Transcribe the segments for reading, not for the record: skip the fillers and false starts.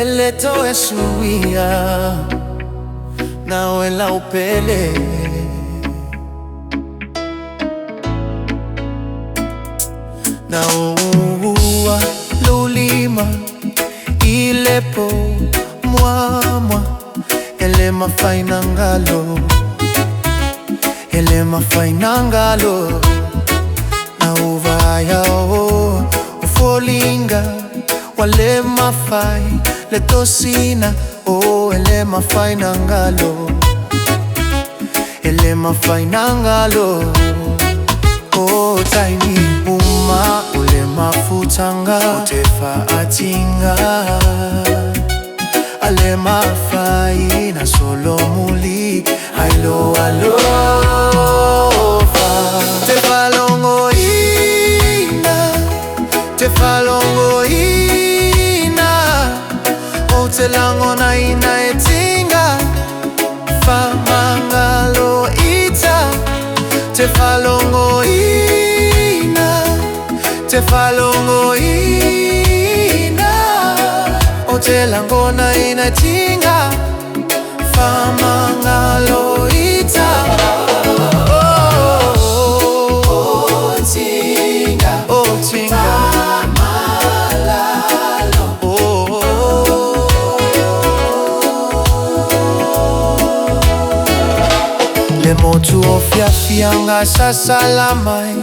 eleto esuia na wela upele na uwa lulima ilepo mwa ele mafainangalo na uvaya o ufolinga wale mafai le tosina o ele mafainangalo o taini uma ule mafutanga utefa atinga ale mafai na solo muli ailo alofa te falongo ina o te lango na ina etinga fa mangalo ita te falongo ina o te lango na ina tinga fa mangalo ita le motu ofiafianga sasalamai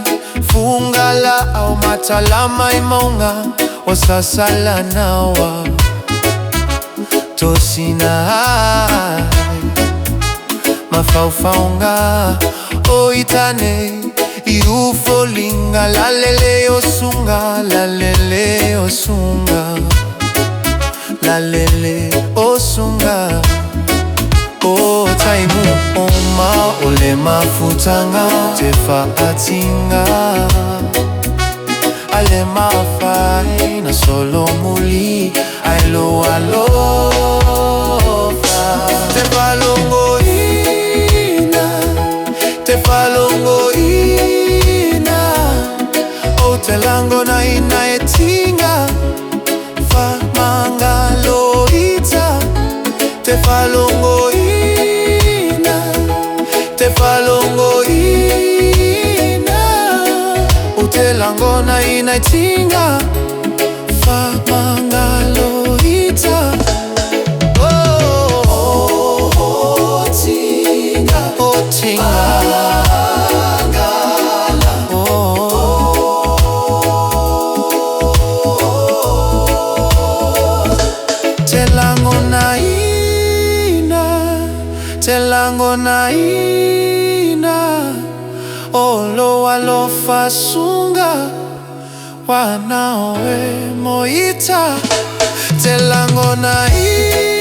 fungala au matalamai maunga wasasala nawa tosina mafaufaunga oitane iufolinga lalele osunga o taimu oma ole mafutanga tefa atinga ale mafai na solo muli ailo alofa te falongo ina o te lango na ina etinga fa mangalo ita te falongo ina o te lango na ina etinga fa mangalo ita te lango na ina olo alofa sunga wanaoe moita te lango na ina